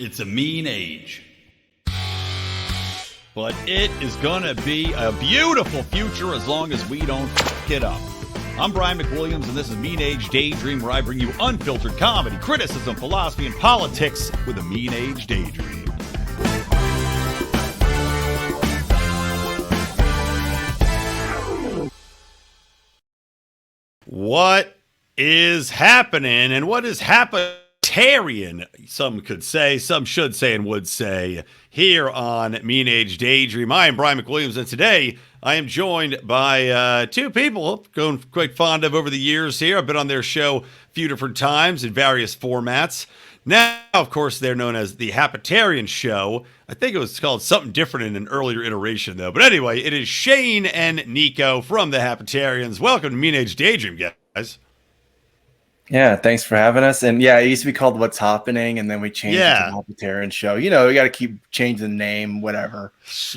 It's a mean age. But it is going to be a beautiful future as long as we don't f*** it up. I'm Brian McWilliams, and this is Mean Age Daydream, where I bring you unfiltered comedy, criticism, philosophy, and politics with a Mean Age Daydream. What is happening, and what is Hapatarian, some could say, some should say, and would say, here on Mean Age Daydream. I am Brian McWilliams, and today I am joined by two people I've grown quite fond of over the years here. I've been on their show a few different times in various formats. Now, of course, they're known as the Hapatarians Show. I think it was called something different in an earlier iteration, though. But anyway, it is Shaine and Nico from the Hapatarians. Welcome to Mean Age Daydream, guys. Yeah, thanks for having us. And yeah, it used to be called What's Happening, and then we changed it to Hapatarians Show. You know, we got to keep changing the name, whatever.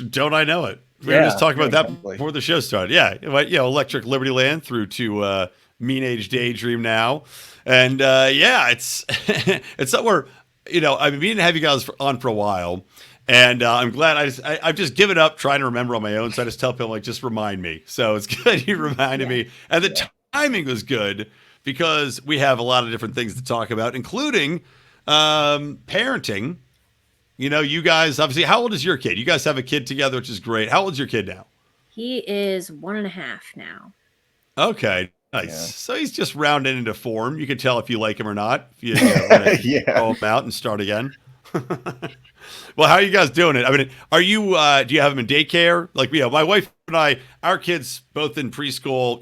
Don't I know it? We were just talking about that before the show started. Yeah, Electric Liberty Land through to Mean Age Daydream now. And it's it's somewhere, I've been meaning to have you guys on for a while. And I'm glad I've just given up trying to remember on my own. So I just tell people, just remind me. So it's good you reminded me. And the timing was good because we have a lot of different things to talk about, including parenting. You guys, obviously, how old is your kid? You guys have a kid together, which is great. How old is your kid now? He is 1.5 now. Okay, nice. Yeah. So he's just rounding into form. You can tell if you like him or not. If you throw him out and start again. Well, how are you guys doing it? I mean, are you? Do you have him in daycare? Like, my wife and I, our kids both in preschool.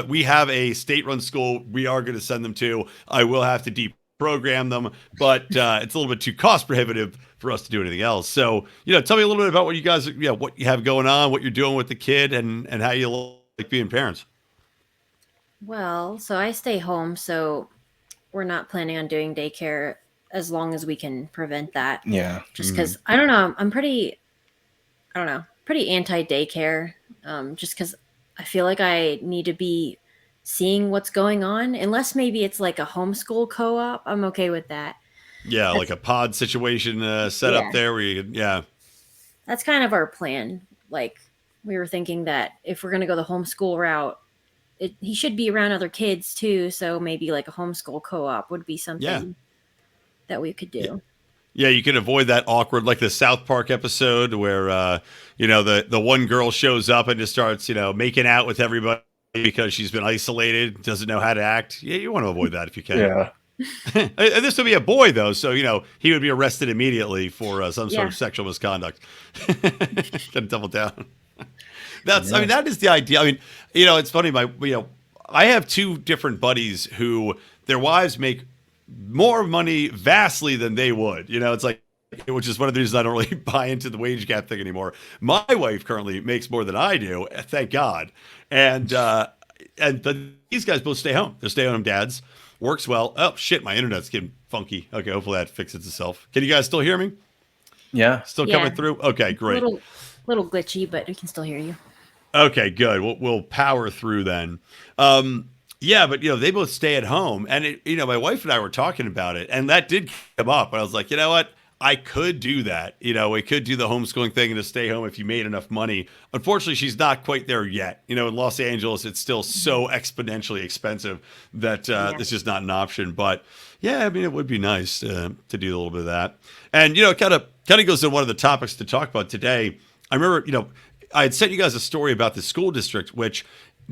We have a state-run school. We are going to send them to. I will have to deprogram them, but it's a little bit too cost prohibitive for us to do anything else. So, tell me a little bit about what you guys, what you have going on, what you're doing with the kid, and how you like being parents. Well, so I stay home, so we're not planning on doing daycare as long as we can prevent that. Yeah. Just because, I don't know, I'm pretty anti-daycare, just because I feel like I need to be seeing what's going on. Unless maybe it's like a homeschool co-op, I'm okay with that. Yeah, like a pod situation set up there where you could, That's kind of our plan. Like, we were thinking that if we're going to go the homeschool route, he should be around other kids too. So maybe like a homeschool co-op would be something that we could do. Yeah, you can avoid that awkward, like the South Park episode where, the one girl shows up and just starts, making out with everybody because she's been isolated, doesn't know how to act. Yeah, you want to avoid that if you can. Yeah. And this would be a boy, though, so, he would be arrested immediately for some sort of sexual misconduct. Gotta double down. I mean, that is the idea. I mean, it's funny. I have two different buddies who their wives make more money vastly than they would. It's like, which is one of the reasons I don't really buy into the wage gap thing anymore. My wife currently makes more than I do, thank God. But these guys both stay home. They're stay-at-home dads. Works well. Oh shit, my internet's getting funky. Okay, hopefully that fixes itself. Can you guys still hear me? Yeah, still coming through. Okay, great. Little glitchy, but we can still hear you. Okay, good. We'll power through then. But they both stay at home, and my wife and I were talking about it, and that did come up. And I was like, you know what? I could do that. We could do the homeschooling thing and just stay home if you made enough money. Unfortunately, she's not quite there yet. In Los Angeles, it's still so exponentially expensive that it's just not an option. But yeah, I mean, it would be nice to do a little bit of that. And it kind of goes to one of the topics to talk about today. I remember, I had sent you guys a story about the school district, which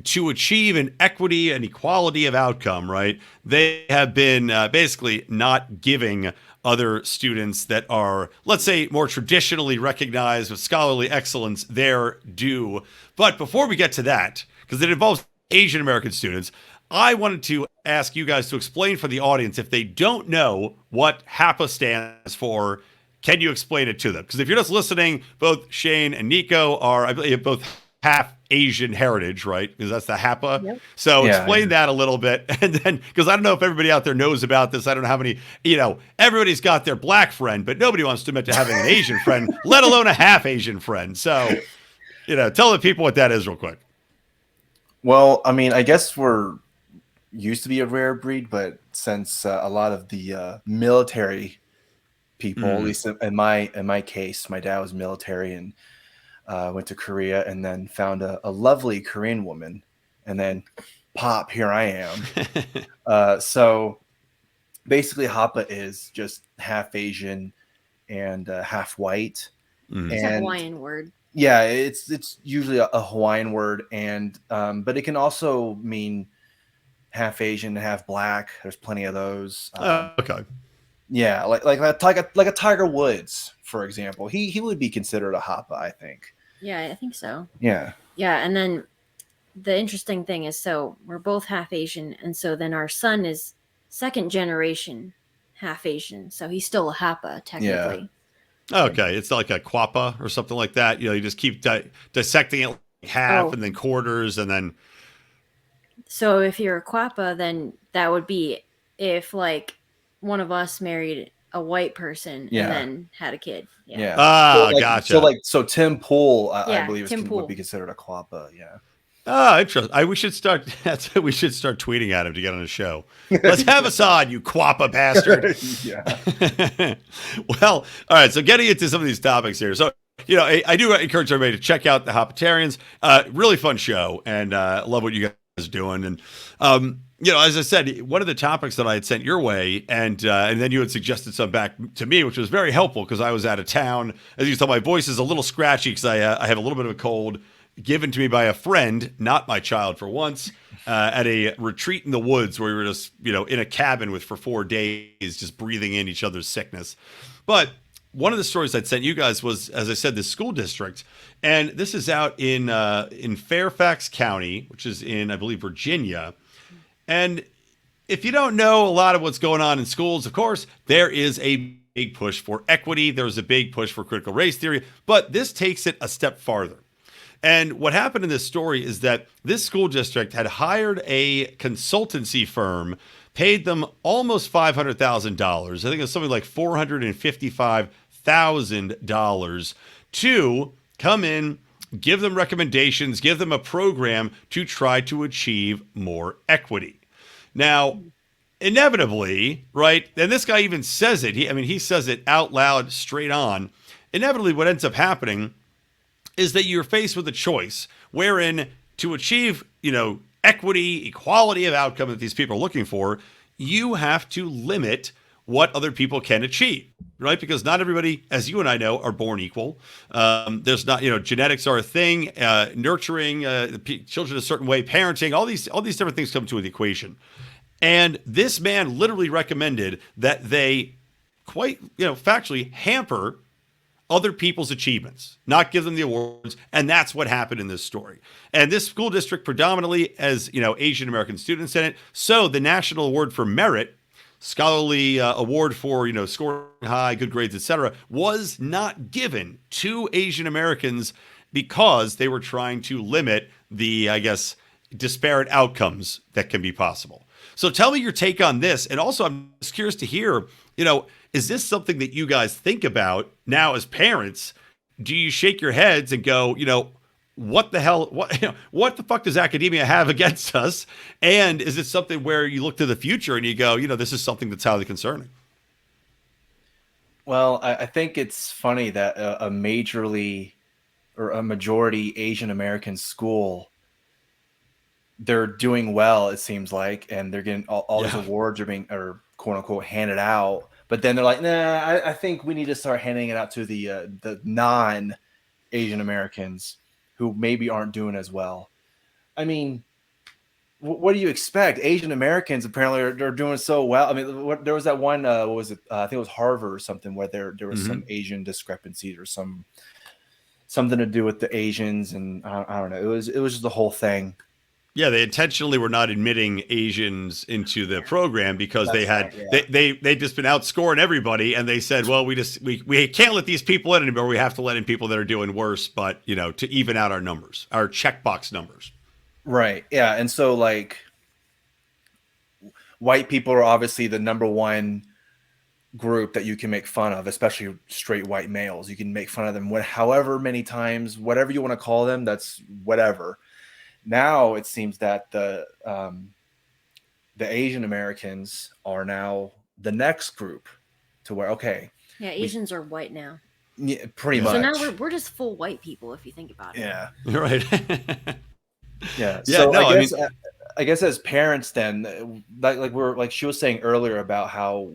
to achieve an equity and equality of outcome, right? They have been basically not giving other students that are, let's say, more traditionally recognized with scholarly excellence their due. But before we get to that, because it involves Asian American students, I wanted to ask you guys to explain for the audience, if they don't know what HAPA stands for, can you explain it to them? Because if you're just listening, both Shaine and Nico are, I believe, both half Asian heritage, right? Because that's the HAPA. Yep. So explain that a little bit. And then, because I don't know if everybody out there knows about this. I don't know how many, everybody's got their black friend, but nobody wants to admit to having an Asian friend, let alone a half Asian friend. So, tell the people what that is real quick. Well, I mean, I guess we're used to be a rare breed, but since a lot of the military people. At least in my case, my dad was military and went to Korea and then found a lovely Korean woman, and then pop, here I am. So basically, Hapa is just half Asian and half white. It's a Hawaiian word. Yeah, it's usually a Hawaiian word, and but it can also mean half Asian, half black. There's plenty of those. Okay. Yeah, like a Tiger Woods, for example. He would be considered a Hapa, I think. Yeah, I think so. Yeah. Yeah, and then the interesting thing is, so we're both half Asian, and so then our son is second generation half Asian, so he's still a Hapa technically. Yeah. Okay, it's like a quappa or something like that. You just keep dissecting it like half and then quarters and then. So if you're a quappa, then that would be if like one of us married a white person and then had a kid. Yeah. Ah, gotcha. So Tim Pool, I believe, would be considered a quappa. Yeah. Ah, interesting. We should start. We should start tweeting at him to get on the show. Let's have us on, you quappa bastard. Yeah. Well, all right. So getting into some of these topics here. So I do encourage everybody to check out the Hapatarians. Really fun show, and love what you guys are doing. And as I said, one of the topics that I had sent your way, and then you had suggested some back to me, which was very helpful because I was out of town. As you saw, my voice is a little scratchy because I have a little bit of a cold, given to me by a friend, not my child for once, at a retreat in the woods where we were just, in a cabin for 4 days, just breathing in each other's sickness. But one of the stories I'd sent you guys was, as I said, the school district. And this is out in Fairfax County, which is in, I believe, Virginia. And if you don't know a lot of what's going on in schools, of course, there is a big push for equity. There's a big push for critical race theory. But this takes it a step farther. And what happened in this story is that this school district had hired a consultancy firm, paid them almost $500,000. I think it was something like $455,000 to come in, give them recommendations, give them a program to try to achieve more equity. Now, inevitably, right, and this guy even says it, he says it out loud, straight on. Inevitably, what ends up happening is that you're faced with a choice wherein to achieve, equity, equality of outcome that these people are looking for, you have to limit what other people can achieve, right? Because not everybody, as you and I know, are born equal. There's not, genetics are a thing, nurturing children a certain way, parenting, all these different things come to the equation. And this man literally recommended that they quite, factually hamper other people's achievements, not give them the awards. And that's what happened in this story. And this school district predominantly has, Asian American students in it. So the National Award for Merit, scholarly award for, scoring high, good grades, etc., was not given to Asian Americans because they were trying to limit the, disparate outcomes that can be possible. So tell me your take on this. And also, I'm just curious to hear, is this something that you guys think about now as parents? Do you shake your heads and go, what the hell, what the fuck does academia have against us? And is it something where you look to the future and you go, this is something that's highly concerning? Well, I think it's funny that a majority Asian American school, they're doing well, it seems like, and they're getting all these awards are being, or quote unquote, handed out. But then they're like, nah, I think we need to start handing it out to the non-Asian Americans who maybe aren't doing as well. I mean, what do you expect? Asian Americans apparently are doing so well. I mean, there was that one, what was it? I think it was Harvard or something, where there was some Asian discrepancies or something to do with the Asians, and I don't know. It was just the whole thing. Yeah, they intentionally were not admitting Asians into the program because they just been outscoring everybody, and they said, well, we can't let these people in anymore. We have to let in people that are doing worse, but to even out our numbers, our checkbox numbers. Right. Yeah, and so like white people are obviously the number one group that you can make fun of, especially straight white males. You can make fun of them however many times, whatever you want to call them. That's whatever. Now it seems that the Asian Americans are now the next group to where, okay, Yeah, Asians are white now. Yeah, pretty much. So now we're just full white people if you think about it. Yeah. Right. Yeah. Yeah. So No, I guess as parents, then, like she was saying earlier about how,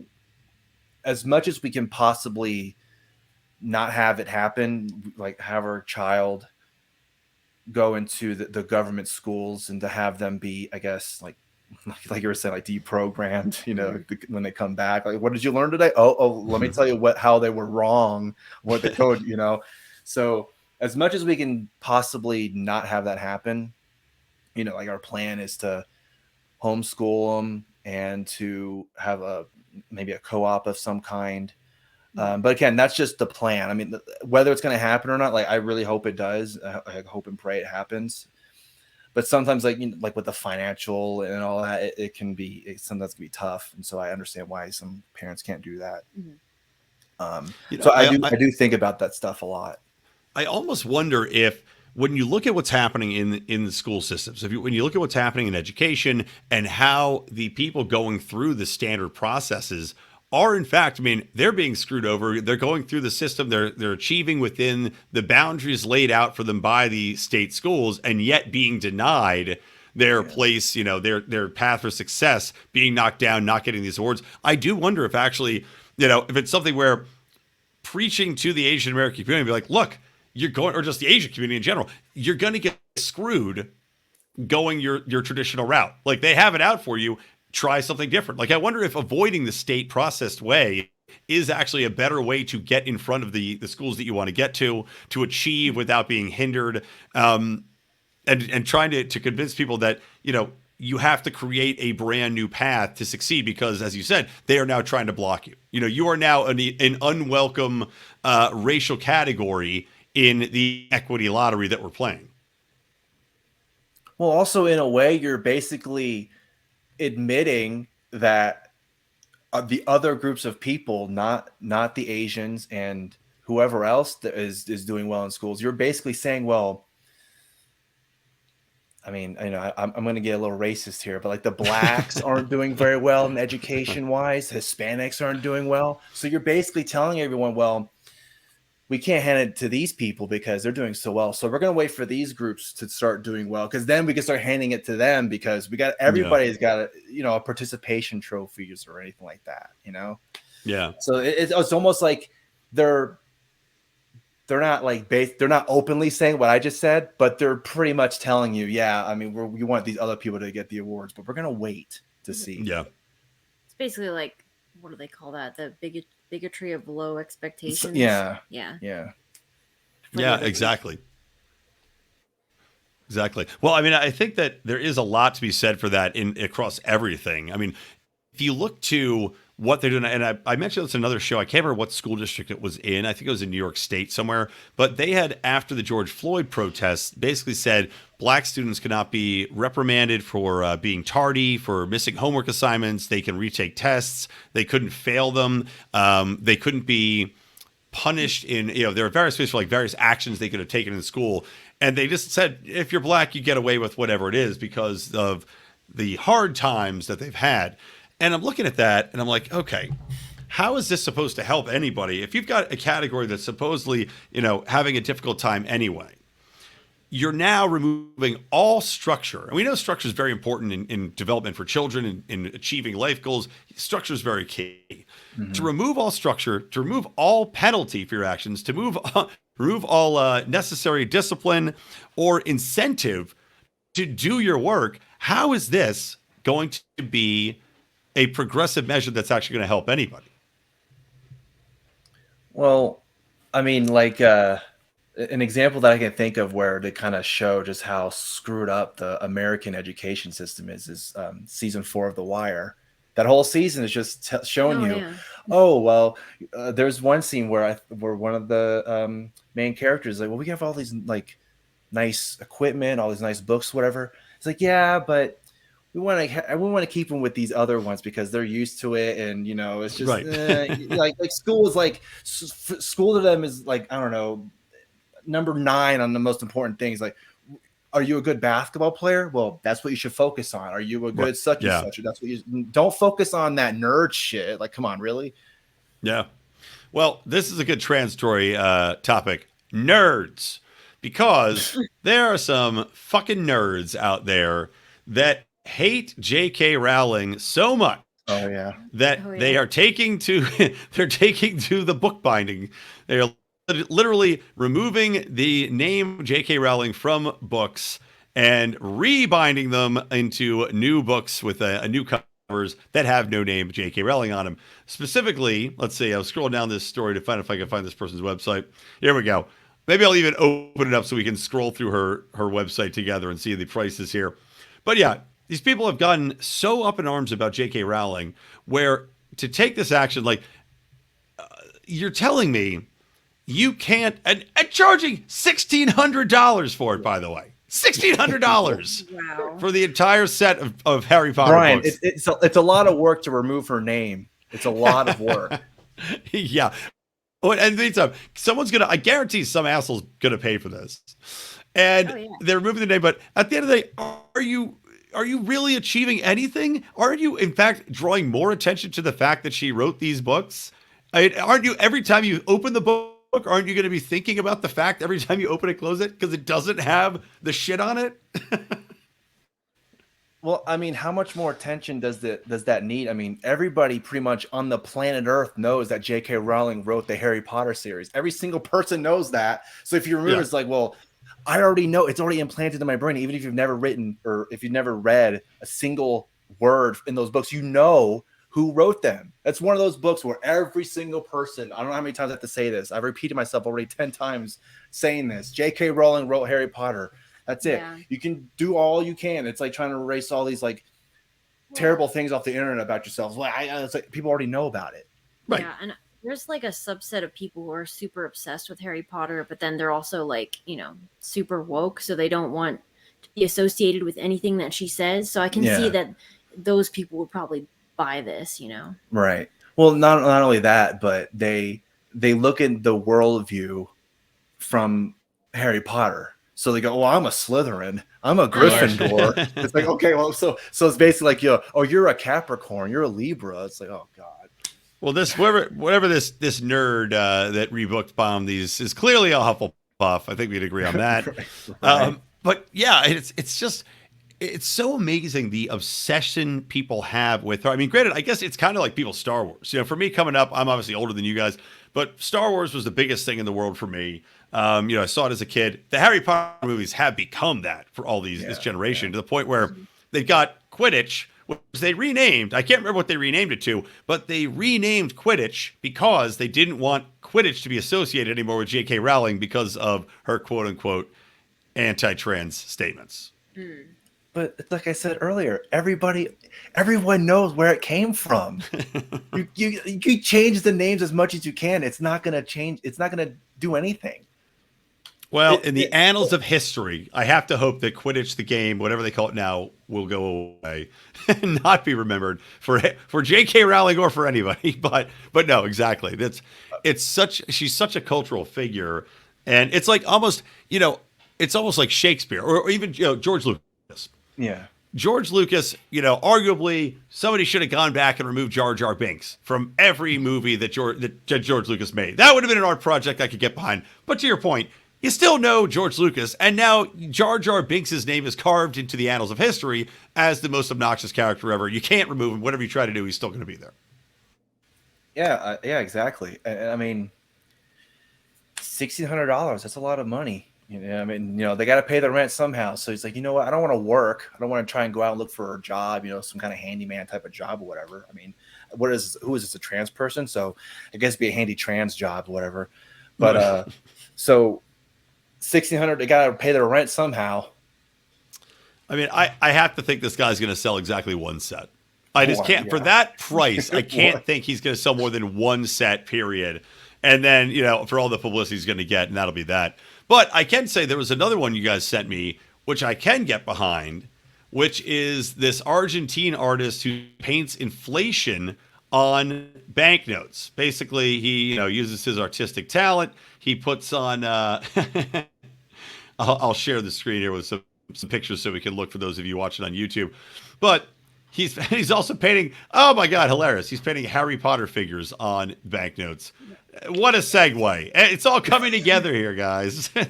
as much as we can possibly not have it happen, like have our child go into the government schools and to have them be, I guess, like you were saying, like deprogrammed, when they come back, like, what did you learn today? Oh, let me tell you how they were wrong, what the code, So as much as we can possibly not have that happen, like our plan is to homeschool them and to have maybe a co-op of some kind. But again, that's just the plan. I mean, whether it's going to happen or not, like, I really hope it does. I hope and pray it happens. But sometimes, like, like with the financial and all that, it sometimes can be tough. And so I understand why some parents can't do that. So I do think about that stuff a lot. I almost wonder if, when you look at what's happening in the school systems, when you look at what's happening in education and how the people going through the standard processes are, in fact, I mean, they're being screwed over. They're going through the system. They're achieving within the boundaries laid out for them by the state schools, and yet being denied their place, their path for success, being knocked down, not getting these awards. I do wonder if actually, if it's something where preaching to the Asian American community, be like, look, you're going, or just the Asian community in general, you're going to get screwed going your traditional route. Like, they have it out for you. Try something different. Like, I wonder if avoiding the state processed way is actually a better way to get in front of the schools that you want to get to achieve without being hindered, and trying to convince people that, you have to create a brand new path to succeed, because, as you said, they are now trying to block you. You are now an unwelcome racial category in the equity lottery that we're playing. Well, also, in a way, you're basically admitting that the other groups of people, not the Asians and whoever else that is doing well in schools, you're basically saying, well, I mean, I'm going to get a little racist here, but like the blacks aren't doing very well in education wise, Hispanics aren't doing well. So you're basically telling everyone, well, we can't hand it to these people because they're doing so well. So we're going to wait for these groups to start doing well, because then we can start handing it to them, because everybody's got a participation trophies or anything like that, Yeah. So it's almost like they're not they're not openly saying what I just said, but they're pretty much telling you, yeah, I mean, we want these other people to get the awards, but we're going to wait to see. Yeah. It's basically like, what do they call that? The bigotry of low expectations. Yeah. Exactly. Well, I mean, I think that there is a lot to be said for that across everything. I mean, if you look to what they're doing, and I mentioned this in another show, I can't remember what school district it was in. I think it was in New York State somewhere. But they had, after the George Floyd protests, basically said black students cannot be reprimanded for being tardy, for missing homework assignments. They can retake tests. They couldn't fail them. They couldn't be punished in, there are various ways for various actions they could have taken in school. And they just said, if you're black, you get away with whatever it is because of the hard times that they've had. And I'm looking at that and I'm like, okay, how is this supposed to help anybody? If you've got a category that's supposedly, having a difficult time anyway, you're now removing all structure. And we know structure is very important in development for children, in achieving life goals. Structure is very key. Mm-hmm. To remove all structure, to remove all penalty for your actions, to remove all necessary discipline or incentive to do your work, how is this going to be a progressive measure that's actually going to help anybody? Well, I mean, an example that I can think of where they kind of show just how screwed up the American education system is season 4 of The Wire. That whole season is just showing there's one scene where one of the main characters is like, well, we have all these nice equipment, all these nice books, whatever. It's like, yeah, but we want to keep them with these other ones because they're used to it, and it's just right. School is school to them is I don't know, number 9 on the most important things. Are you a good basketball player? Well, that's what you should focus on. Are you a good such and such? That's what you don't focus on that nerd shit. Come on, really? Yeah. Well, this is a good transitory topic. Nerds. Because there are some fucking nerds out there that hate JK Rowling so much Oh yeah. that Oh they yeah. are taking to they're taking to the bookbinding. They are literally removing the name JK Rowling from books and rebinding them into new books with a new covers that have no name JK Rowling on them. Specifically, let's see, I was scrolling down this story to find if I can find this person's website. Here we go. Maybe I'll even open it up so we can scroll through her website together and see the prices here. But yeah, these people have gotten so up in arms about J.K. Rowling, where to take this action, like you're telling me you can't, and charging $1,600 for it, by the way, $1,600 Wow. for the entire set of Harry Potter Brian, books. it's a lot of work to remove her name. It's a lot of work. Yeah. Oh, and meantime, I guarantee some asshole's gonna pay for this. And Oh, yeah. they're removing the name, but at the end of the day, are you really achieving anything? Aren't you, in fact, drawing more attention to the fact that she wrote these books? Aren't you, every time you open the book, aren't you going to be thinking about the fact every time you open and close it because it doesn't have the shit on it? Well, I mean, how much more attention does that need? I mean, everybody pretty much on the planet Earth knows that J.K. Rowling wrote the Harry Potter series. Every single person knows that. So if you remove it, it's like, well, I already know. It's already implanted in my brain. Even if you've never written or if you've never read a single word in those books, you know who wrote them. That's one of those books where every single person, I don't know how many times I have to say this. I've repeated myself already 10 times saying this. J.K. Rowling wrote Harry Potter. That's it. Yeah. You can do all you can. It's like trying to erase all these like terrible things off the internet about yourselves. Well, it's like people already know about it. Right. Yeah, and there's like a subset of people who are super obsessed with Harry Potter, but then they're also like, super woke, so they don't want to be associated with anything that she says. So I can see that those people would probably buy this, Right. Well, not only that, but they look at the worldview from Harry Potter. So they go, well, I'm a Slytherin. I'm a Gryffindor. It's like, okay, well, so it's basically like, you're a Capricorn. You're a Libra. It's like, oh, God. Well, whatever this nerd that rebooked bomb these is clearly a Hufflepuff. I think we'd agree on that. Right. But yeah, it's just, it's so amazing the obsession people have with her. I mean, granted, I guess it's kind of like people's Star Wars. For me coming up, I'm obviously older than you guys, but Star Wars was the biggest thing in the world for me. I saw it as a kid. The Harry Potter movies have become that for all this generation to the point where they've got Quidditch, which they renamed. I can't remember what they renamed it to, but they renamed Quidditch because they didn't want Quidditch to be associated anymore with J.K. Rowling because of her quote unquote anti-trans statements. But like I said earlier, everyone knows where it came from. you change the names as much as you can. It's not going to change. It's not going to do anything. Well, in the annals of history, I have to hope that Quidditch, the game, whatever they call it now, will go away and not be remembered for J.K. Rowling or for anybody. But no, exactly. She's such a cultural figure, and it's like almost it's almost like Shakespeare or even George Lucas. Yeah. George Lucas, arguably somebody should have gone back and removed Jar Jar Binks from every movie that George Lucas made. That would have been an art project I could get behind. But to your point, you still know George Lucas, and now Jar Jar Binks' name is carved into the annals of history as the most obnoxious character ever. You can't remove him. Whatever you try to do, he's still going to be there. Yeah, exactly. I mean, $1,600, that's a lot of money. They got to pay the rent somehow. So he's like, you know what? I don't want to work. I don't want to try and go out and look for a job, some kind of handyman type of job or whatever. I mean, who is this, a trans person? So I guess it'd be a handy trans job or whatever. But so $1,600, they got to pay their rent somehow. I mean, I have to think this guy's going to sell exactly one set. I just can't, for that price, I can't think he's going to sell more than one set, period. And then, for all the publicity he's going to get, and that'll be that. But I can say there was another one you guys sent me, which I can get behind, which is this Argentine artist who paints inflation on banknotes. Basically, he uses his artistic talent. He puts on. I'll share the screen here with some pictures so we can look for those of you watching on YouTube. But He's also painting. Oh my God, hilarious! He's painting Harry Potter figures on banknotes. What a segue! It's all coming together here, guys. I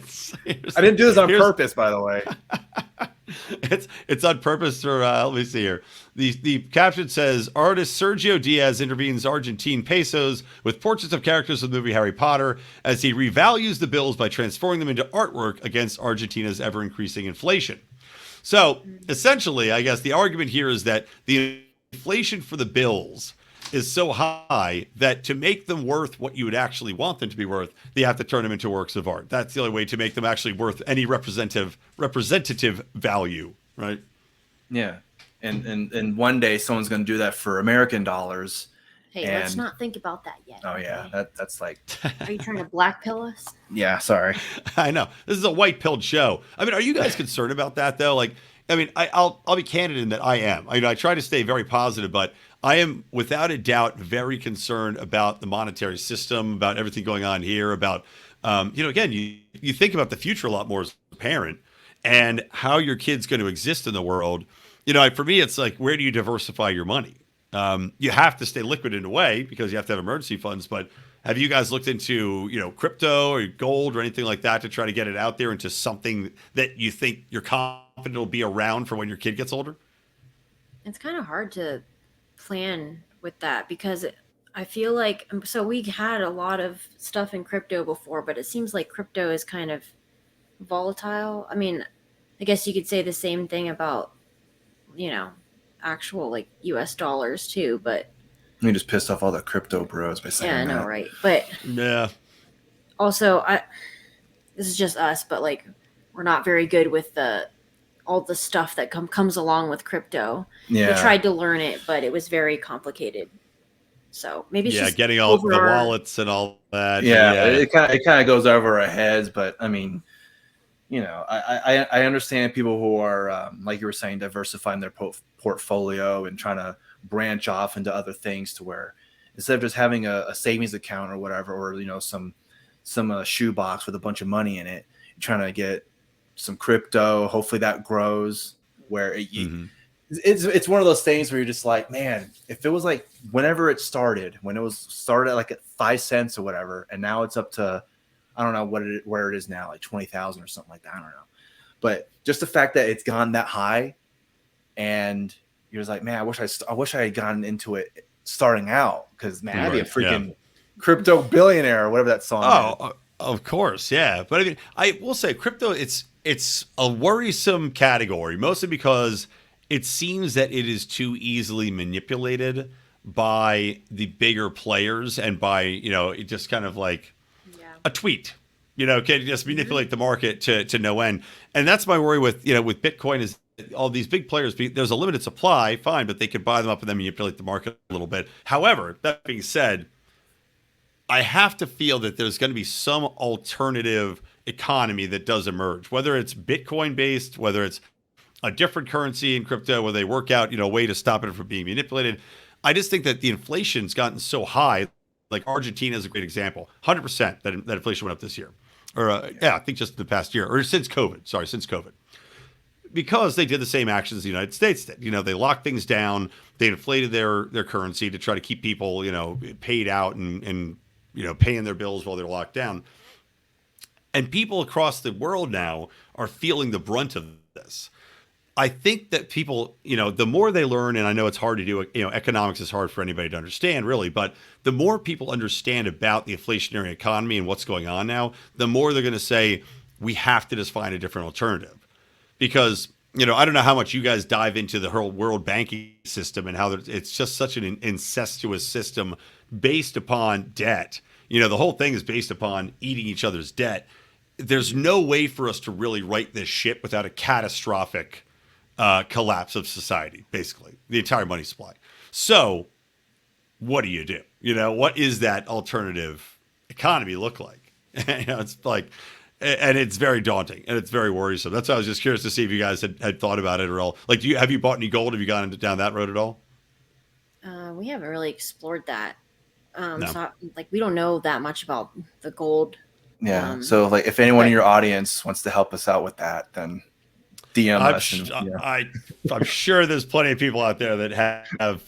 didn't do this on purpose, by the way. It's on purpose for. Let me see here. The caption says, "Artist Sergio Diaz intervenes Argentine pesos with portraits of characters of the movie Harry Potter as he revalues the bills by transforming them into artwork against Argentina's ever-increasing inflation." So essentially, I guess the argument here is that the inflation for the bills is so high that to make them worth what you would actually want them to be worth, they have to turn them into works of art. That's the only way to make them actually worth any representative value, right? Yeah. And one day someone's going to do that for American dollars. Hey, let's not think about that yet. Oh, yeah. Okay? That's like... Are you trying to black pill us? Yeah, sorry. I know. This is a white-pilled show. I mean, are you guys concerned about that, though? Like, I mean, I'll be candid in that I am. I try to stay very positive, but I am, without a doubt, very concerned about the monetary system, about everything going on here, about, again, you think about the future a lot more as a parent and how your kid's going to exist in the world. For me, it's like, where do you diversify your money? You have to stay liquid in a way because you have to have emergency funds. But have you guys looked into, crypto or gold or anything like that to try to get it out there into something that you think you're confident will be around for when your kid gets older? It's kind of hard to plan with that because I feel like, so we had a lot of stuff in crypto before, but it seems like crypto is kind of volatile. I mean, I guess you could say the same thing about, actual like US dollars too, but you just pissed off all the crypto bros by saying that. Yeah, I know, right? But yeah. Also, this is just us, but like we're not very good with all the stuff that comes along with crypto. Yeah. We tried to learn it, but it was very complicated. So maybe it's just getting all the wallets and all that. Yeah, it kind of goes over our heads, but I mean, I understand people who are like you were saying, diversifying their portfolio and trying to branch off into other things to where instead of just having a savings account or whatever, or some shoebox with a bunch of money in it, you're trying to get some crypto. Hopefully that grows where it's one of those things where you're just like, man, if it was like whenever it started, when it was started like at 5 cents or whatever, and now it's up to, I don't know where it is now, like 20,000 or something like that. I don't know. But just the fact that it's gone that high and you're just like, man, I wish I had gotten into it starting out because, man, I'd be a freaking crypto billionaire or whatever that song is. Of course. Yeah. But I mean, I will say crypto, it's a worrisome category, mostly because it seems that it is too easily manipulated by the bigger players and by, it just kind of like a tweet, can just manipulate the market to no end. And that's my worry with Bitcoin is all these big players, there's a limited supply, fine, but they could buy them up and then manipulate the market a little bit. However, that being said, I have to feel that there's going to be some alternative economy that does emerge, whether it's Bitcoin based, whether it's a different currency in crypto, where they work out, a way to stop it from being manipulated. I just think that the inflation's gotten so high. Like Argentina is a great example, 100% that inflation went up this year. Or I think just the past year or since COVID. Because they did the same actions the United States did. They locked things down. They inflated their currency to try to keep people, paid out and paying their bills while they're locked down. And people across the world now are feeling the brunt of this. I think that people, the more they learn, and I know it's hard to do, economics is hard for anybody to understand really, but the more people understand about the inflationary economy and what's going on now, the more they're going to say, we have to just find a different alternative. Because, I don't know how much you guys dive into the whole world banking system and how it's just such an incestuous system based upon debt. The whole thing is based upon eating each other's debt. There's no way for us to really right this ship without a catastrophic collapse of society, basically, the entire money supply. So what do you do? What is that alternative economy look like? It's like, and it's very daunting and it's very worrisome. That's why I was just curious to see if you guys had thought about it at all. Like, have you bought any gold? Have you gone down that road at all? We haven't really explored that. No. So, we don't know that much about the gold. Yeah. So, if anyone in your audience wants to help us out with that, then DM I'm, us. sh- And, I'm sure there's plenty of people out there that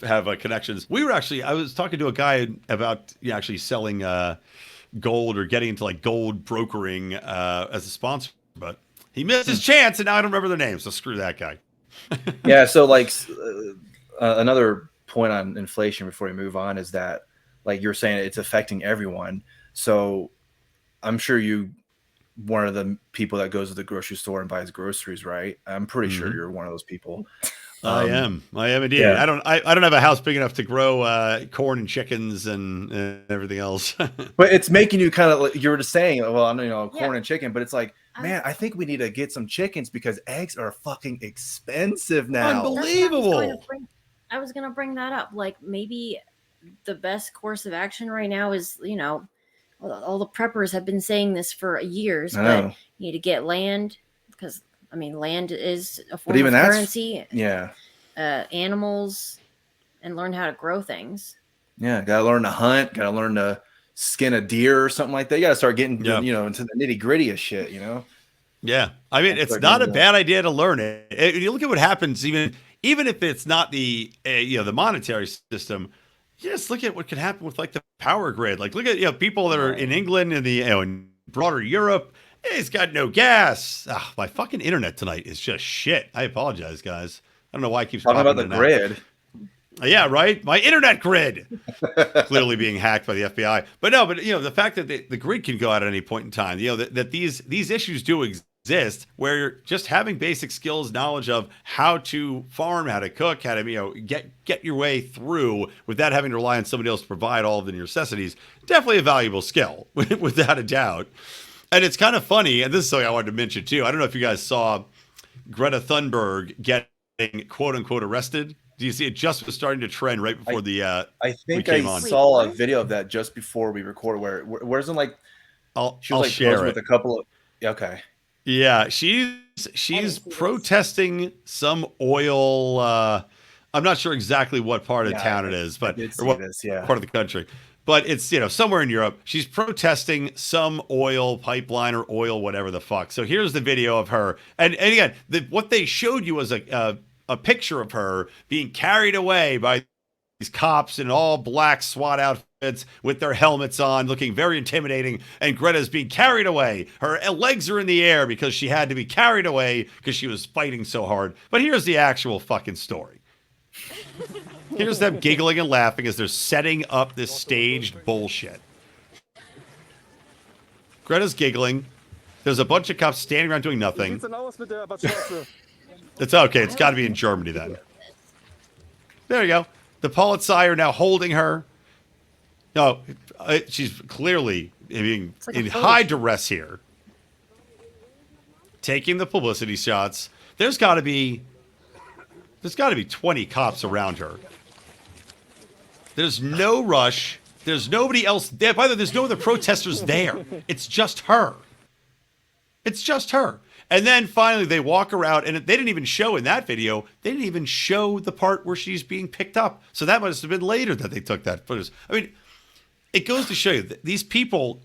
have connections. I was talking to a guy about actually selling gold or getting into like gold brokering as a sponsor, but he missed his chance, and now I don't remember their name. So screw that guy. Yeah. So like another point on inflation before we move on is that, like you're saying, it's affecting everyone. So I'm sure one of the people that goes to the grocery store and buys groceries, right? I'm pretty sure you're one of those people. I am indeed. Yeah. I don't have a house big enough to grow corn and chickens and everything else. But it's making you kind of like you were just saying, well, I know, corn Yeah. and chicken, but it's like, man, I think we need to get some chickens because eggs are fucking expensive now. Unbelievable. I was gonna bring that up. Like maybe the best course of action right now is, all the preppers have been saying this for years, but you need to get land because land is a form of currency. Yeah. Animals, and learn how to grow things. Yeah, gotta learn to hunt. Gotta learn to skin a deer or something like that. You gotta start getting into the nitty gritty of shit. Yeah, I mean, it's not a bad idea to learn it. You look at what happens, even if it's not the the monetary system. You just look at what can happen with like the power grid. Like look at people that are in England and in broader Europe. It's got no gas. My fucking internet tonight is just shit. I apologize, guys. I don't know why it keeps talking about the grid. Yeah, right. My internet grid clearly being hacked by the FBI. But the fact that the grid can go out at any point in time. That these issues do exist, where you're just having basic skills, knowledge of how to farm, how to cook, how to get your way through without having to rely on somebody else to provide all of the necessities. Definitely a valuable skill, without a doubt. And it's kind of funny, and this is something I wanted to mention too. I don't know if you guys saw Greta Thunberg getting quote unquote arrested. Do you see it just was starting to trend right before I think we came I on. saw a video of that just before we recorded where isn't like I'll like share it with a couple of okay. Yeah, she's protesting some oil. I'm not sure exactly what part of town it is, but or what part of the country. But it's somewhere in Europe. She's protesting some oil pipeline or oil whatever the fuck. So here's the video of her, and again, what they showed you was a picture of her being carried away by these cops in all black SWAT outfits with their helmets on, looking very intimidating. And Greta's being carried away. Her legs are in the air because she had to be carried away because she was fighting so hard. But here's the actual fucking story. Here's them giggling and laughing as they're setting up this staged bullshit. Greta's giggling. There's a bunch of cops standing around doing nothing. It's okay. It's got to be in Germany then. There you go. The Polizei are now holding her. No, she's clearly in high duress here. Taking the publicity shots. There's got to be 20 cops around her. There's no rush. There's nobody else there. By the way, there's no other protesters there. It's just her. It's just her. And then finally they walk around, and they didn't even show in that video, they didn't even show the part where she's being picked up. So that must have been later that they took that footage. I mean, it goes to show you that these people,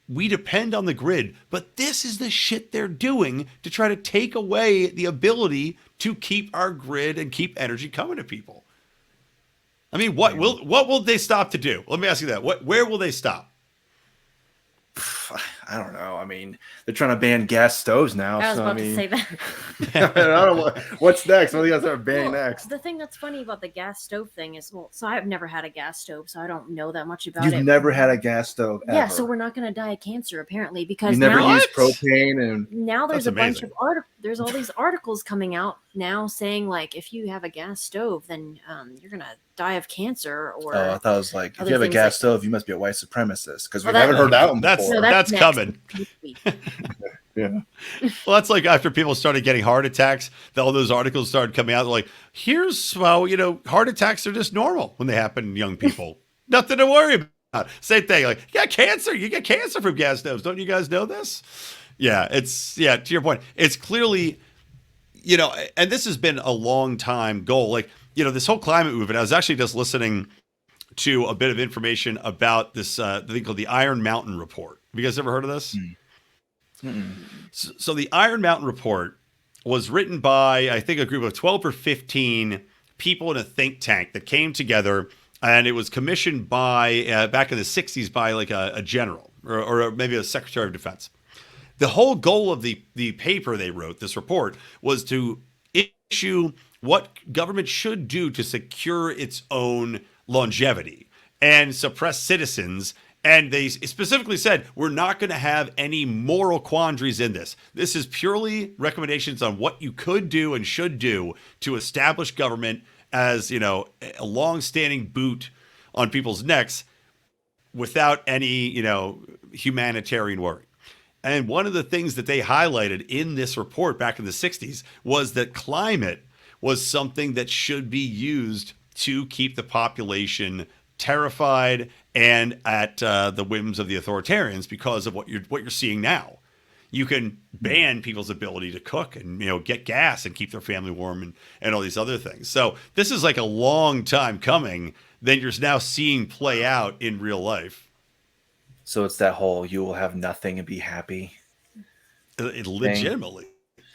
we depend on the grid, but this is the shit they're doing to try to take away the ability to keep our grid and keep energy coming to people. I mean, what will they stop to do? Let me ask you that. Where will they stop? I don't know. I mean, they're trying to ban gas stoves now. I was about to say that. I don't know what's next. What do you guys start banning next? The thing that's funny about the gas stove thing is, so I've never had a gas stove, so I don't know that much about it. You've never had a gas stove ever. Yeah, so we're not going to die of cancer apparently because you never used propane, and now there's bunch of there's all these articles coming out now saying like if you have a gas stove, then you're going to die of cancer. Or I thought it was like if you have a gas stove, you must be a white supremacist because we haven't heard that one before. That's coming. Yeah. Well, that's like after people started getting heart attacks, all those articles started coming out. They're like, here's heart attacks are just normal when they happen in young people. Nothing to worry about. Same thing. Like, you get cancer from gas stoves. Don't you guys know this? Yeah, to your point. It's clearly, and this has been a long time goal. Like, this whole climate movement, I was actually just listening to a bit of information about this thing called the Iron Mountain Report. Have you guys ever heard of this? So the Iron Mountain Report was written by, I think, a group of 12 or 15 people in a think tank that came together, and it was commissioned by, back in the 60s, by like a general or maybe a secretary of defense. The whole goal of the paper they wrote, this report, was to issue what government should do to secure its own longevity and suppress citizens. And they specifically said, we're not going to have any moral quandaries in this. This is purely recommendations on what you could do and should do to establish government as, you know, a long-standing boot on people's necks without any, you know, humanitarian worry. And one of the things that they highlighted in this report back in the 60s was that climate was something that should be used to keep the population terrified and at the whims of the authoritarians because of what you're seeing now. You can ban people's ability to cook and, you know, get gas and keep their family warm and all these other things. So this is like a long time coming that you're now seeing play out in real life. So it's that whole "you will have nothing and be happy." Legitimately,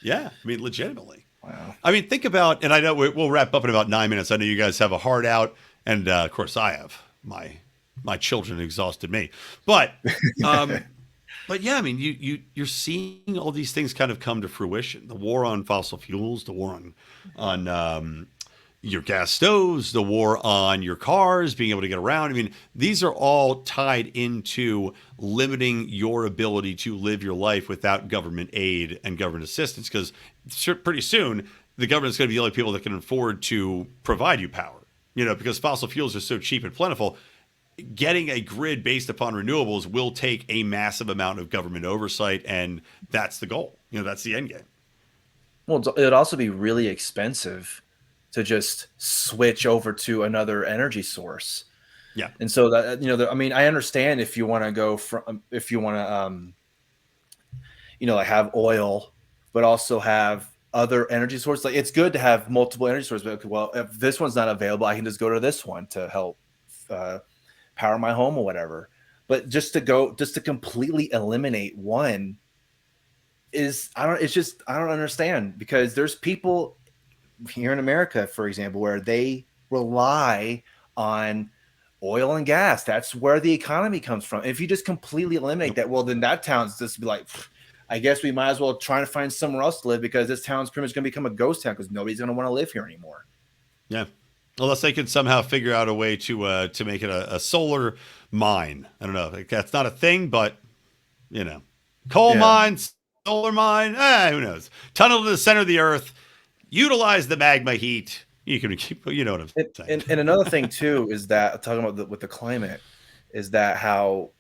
yeah. I mean, legitimately. Wow. I mean, think about, and I know we'll wrap up in about 9 minutes. I know you guys have a hard out, and of course, I have my children exhausted me, but yeah. I mean, you're seeing all these things kind of come to fruition. The war on fossil fuels, the war on your gas stoves, the war on your cars, being able to get around. I mean, these are all tied into limiting your ability to live your life without government aid and government assistance, because pretty soon the government's going to be the only people that can afford to provide you power, you know, because fossil fuels are so cheap and plentiful. Getting a grid based upon renewables will take a massive amount of government oversight, and that's the goal. You know, that's the end game. Well, it'd also be really expensive to just switch over to another energy source. Yeah. And so that, you know, I mean, I understand if you want to go from, if you want to, you know, like have oil, but also have other energy sources. Like, it's good to have multiple energy sources. But, well, if this one's not available, I can just go to this one to help power my home or whatever. But just to completely eliminate one I don't understand, because there's people here in America, for example, where they rely on oil and gas. That's where the economy comes from. If you just completely eliminate that, well, then that town's just be like, I guess we might as well try to find somewhere else to live, because this town's pretty much going to become a ghost town because nobody's going to want to live here anymore. Yeah. Unless they can somehow figure out a way to make it a solar mine. I don't know. That's not a thing, but, you know, coal mines, solar mine, who knows? Tunnel to the center of the earth. Utilize the magma heat. You can keep, you know what I'm saying. And another thing too is that, talking about with the climate, is that how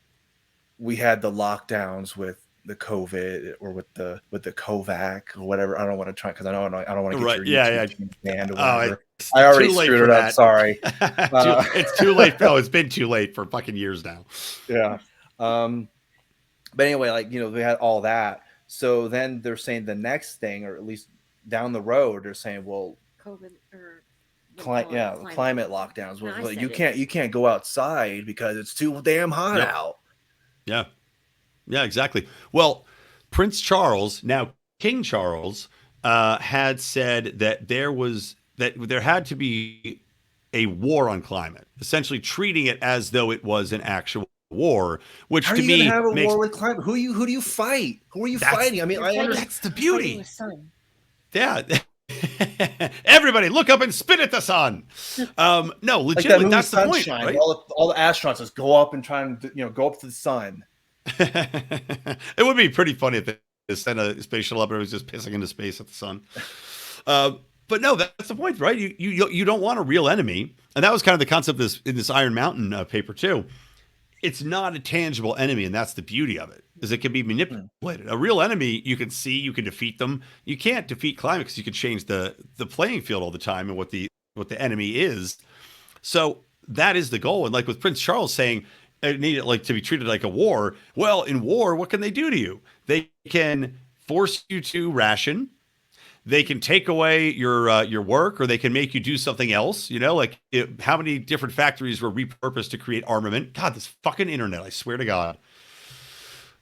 we had the lockdowns with the COVID or with the Kovac or whatever. I don't want to try, because I don't want to get your YouTube banned or whatever. I already screwed it up. Sorry. It's too late. No, it's been too late for fucking years now. Yeah. But anyway, like, you know, we had all that. So then they're saying the next thing, or at least down the road, they're saying, well, COVID or climate lockdowns. Well, you can't go outside because it's too damn hot out. Yeah, exactly. Well, Prince Charles, now King Charles, had said that there had to be a war on climate, essentially treating it as though it was an actual war, which How to me have a war with climate? Who do you fight? Who are you fighting? I mean, that's the beauty. Yeah. Everybody look up and spit at the sun. No, legitimately, that's the point. Right? All the astronauts just go up and try and, you know, go up to the sun. It would be pretty funny if they sent a space shuttle up and it was just pissing into space at the sun. But no, that's the point, right? You don't want a real enemy, and that was kind of the concept in this Iron Mountain paper too. It's not a tangible enemy, and that's the beauty of it, is it can be manipulated. A real enemy, you can see, you can defeat them. You can't defeat climate because you can change the playing field all the time and what the enemy is. So that is the goal. And like with Prince Charles saying it needed like to be treated like a war. Well, in war, what can they do to you? They can force you to ration. They can take away your work, or they can make you do something else. You know, like how many different factories were repurposed to create armament? God, this fucking internet! I swear to God.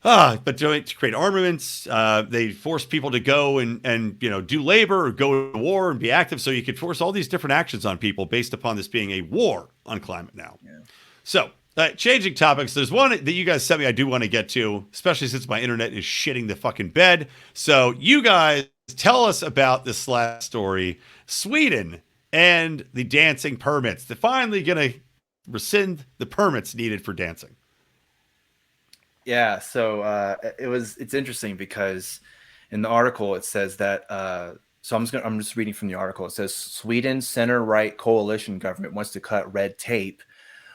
But to create armaments, they force people to go and do labor or go to war and be active. So you could force all these different actions on people based upon this being a war on climate now. Yeah. So changing topics, there's one that you guys sent me I do want to get to, especially since my internet is shitting the fucking bed. So you guys tell us about this last story, Sweden and the dancing permits. They're finally going to rescind the permits needed for dancing. Yeah, so it's interesting because in the article it says that so I'm just reading from the article. It says Sweden's center-right coalition government wants to cut red tape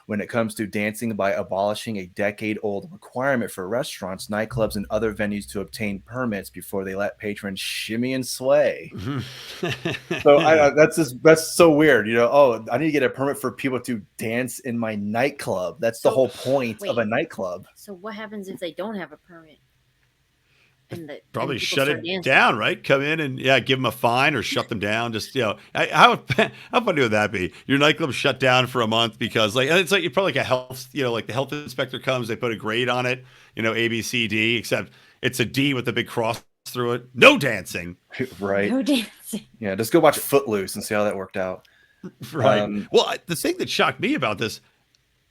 when it comes to dancing by abolishing a decade-old requirement for restaurants, nightclubs, and other venues to obtain permits before they let patrons shimmy and sway. So that's so weird. Oh, I need to get a permit for people to dance in my nightclub. That's the whole point of a nightclub. So what happens if they don't have a permit? Probably shut it down, right? Come in and give them a fine or shut them down. Just how funny would that be? Your nightclub shut down for a month because it's like you're probably like a health, like the health inspector comes, they put a grade on it, A, B, C, D, except it's a D with a big cross through it. No dancing, right? No dancing. Yeah, just go watch Footloose and see how that worked out. Right. Well, the thing that shocked me about this,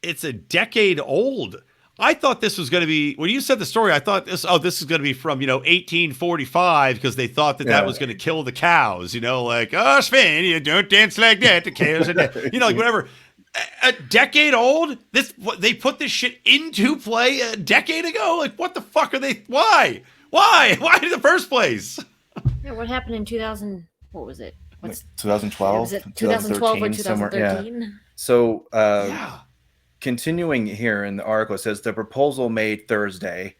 it's a decade old. I thought this was going to be, when you said the story, I thought this is going to be from, 1845 because they thought that was going to kill the cows, Sven, you don't dance like that. The cows are dead. Whatever. A decade old? They put this shit into play a decade ago? What the fuck are they? Why? Why in the first place? Yeah, what happened in 2000? What was it? 2012? Was it 2012 or 2013? Yeah. So, continuing here in the article, it says the proposal made Thursday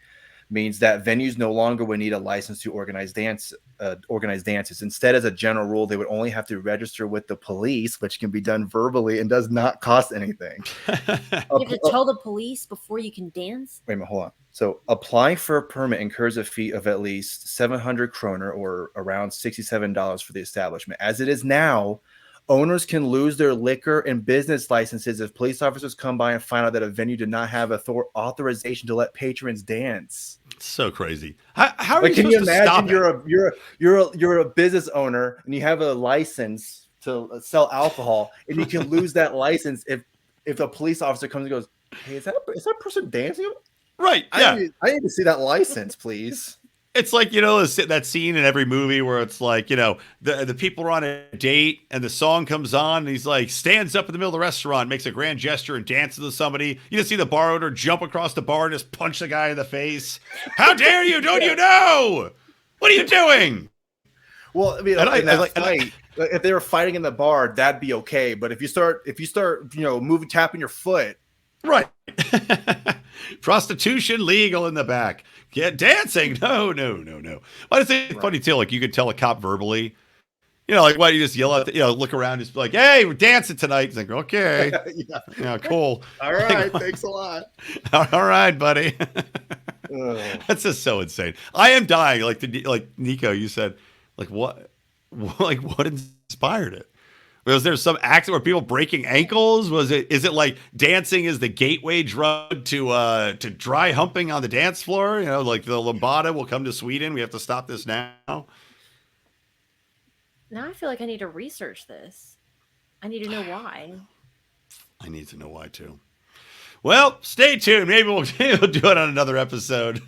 means that venues no longer would need a license to organize dances. Instead, as a general rule, they would only have to register with the police, which can be done verbally and does not cost anything. You have to tell the police before you can dance? Wait a minute, hold on. So applying for a permit incurs a fee of at least 700 kroner or around $67 for the establishment. As it is now, owners can lose their liquor and business licenses if police officers come by and find out that a venue did not have authorization to let patrons dance. So crazy. How are you can supposed you imagine to stop you're a business owner and you have a license to sell alcohol and you can lose that license if a police officer comes and goes, "Hey, is that person dancing?" Right. Yeah. I need to see that license, please. It's like, that scene in every movie where it's like, the people are on a date and the song comes on and he's like stands up in the middle of the restaurant, makes a grand gesture and dances to somebody. You just see the bar owner jump across the bar and just punch the guy in the face. How dare you? Don't you know? What are you doing? Well, I mean, if they were fighting in the bar, that'd be okay. But if you start, moving, tapping your foot. Right. Prostitution legal in the back. Get dancing. No. I just think it's funny too. Like you could tell a cop verbally, why do you just yell at, look around, just be like, "Hey, we're dancing tonight." He's like, "Okay, yeah, cool. All right, thanks a lot. All right, buddy." That's just so insane. I am dying. Like Nico, you said, what inspired it? Was there some accident where people breaking ankles? Is it like dancing is the gateway drug to dry humping on the dance floor? Like the lambada will come to Sweden. We have to stop this now. Now I feel like I need to research this. I need to know why. I need to know why too. Well, stay tuned. Maybe we'll do it on another episode.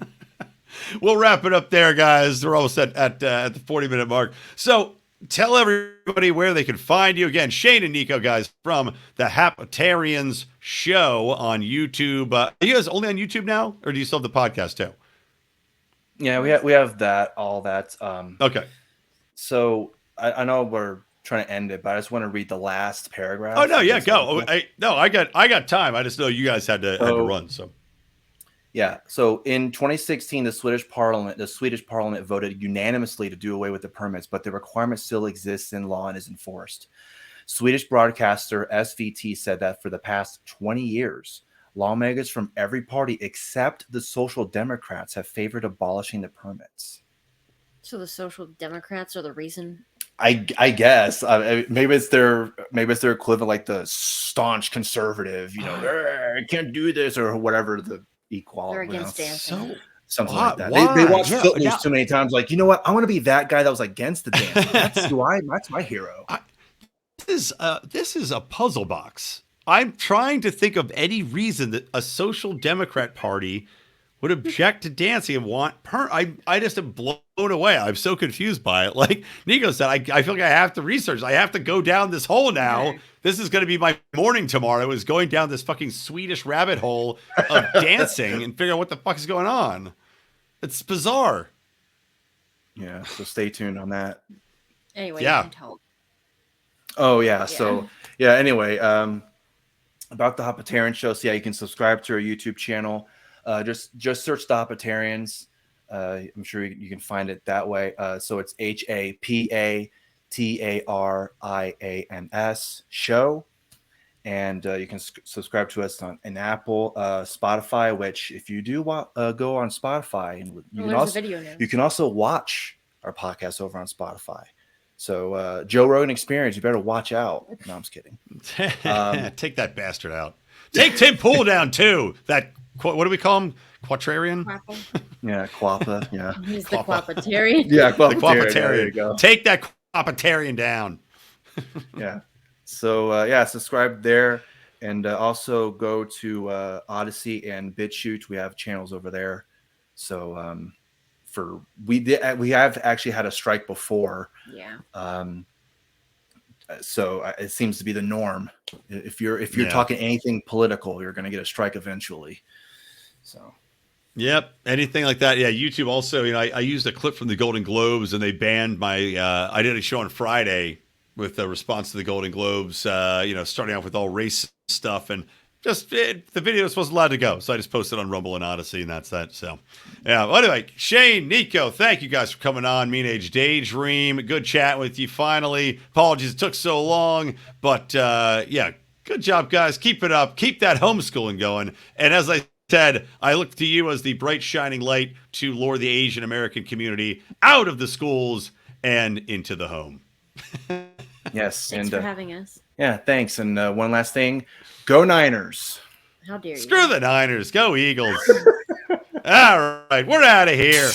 We'll wrap it up there, guys. We're almost at the 40-minute mark. So tell everybody where they can find you. Again, Shaine and Nico, guys, from the Hapatarians Show on YouTube. Are you guys only on YouTube now, or do you still have the podcast too? Yeah, we have all that. Okay. So I know we're trying to end it, but I just want to read the last paragraph. Oh no, yeah, go. I got time. I just know you guys had to run. So. Yeah. So in 2016, the Swedish Parliament voted unanimously to do away with the permits, but the requirement still exists in law and is enforced. Swedish broadcaster SVT said that for the past 20 years, lawmakers from every party except the Social Democrats have favored abolishing the permits. So the Social Democrats are the reason? I guess maybe it's their equivalent, like the staunch conservative, I can't do this or whatever the equality. They're against dancing. something like that. Why? They watch Yeah, Footloose too many times. Like, you know what? I want to be that guy that was against the dance. That's my hero. This is a puzzle box. I'm trying to think of any reason that a social democrat party would object to dancing and want I just am blown away. I'm so confused by it. Like Nico said, I feel like I have to research. I have to go down this hole now. This is going to be my morning tomorrow, is going down this fucking Swedish rabbit hole of dancing and figure out what the fuck is going on. It's bizarre. Yeah, so stay tuned on that. Anyway, yeah. Oh yeah. So yeah. Anyway, about the Hapatarians Show. So yeah, you can subscribe to our YouTube channel. Just search the Hapatarians. I'm sure you can find it that way. So it's HAPATARIANS show, and you can subscribe to us on an Apple, Spotify. Which if you do go on Spotify, and you can also watch our podcast over on Spotify. So Joe Rogan Experience, you better watch out. No, I'm just kidding. Take that bastard out. Take Tim Pool down too. That what do we call him? Quatrarian? Yeah, Quappa. Yeah, he's the Quapatarian. Yeah, the Quapatarian. There you go. Take that Quapatarian down. Yeah. So subscribe there, and also go to Odyssey and BitChute. We have channels over there. So we have actually had a strike before. Yeah. So it seems to be the norm. If you're talking anything political, you're going to get a strike eventually. So. Yep. Anything like that. Yeah. YouTube also, I used a clip from the Golden Globes, and they banned my, I did a show on Friday with a response to the Golden Globes, starting off with all race stuff, and just the video wasn't allowed to go. So I just posted on Rumble and Odyssey, and that's that. So yeah. Well, anyway, Shane, Nico, thank you guys for coming on Mean Age Daydream. Good chat with you finally. Apologies it took so long, but yeah, good job, guys. Keep it up. Keep that homeschooling going. And as I said, I look to you as the bright shining light to lure the Asian American community out of the schools and into the home. Yes. Thanks for having us. Yeah, thanks. And one last thing, go Niners. How dare you? Screw the Niners. Go Eagles. All right, we're out of here.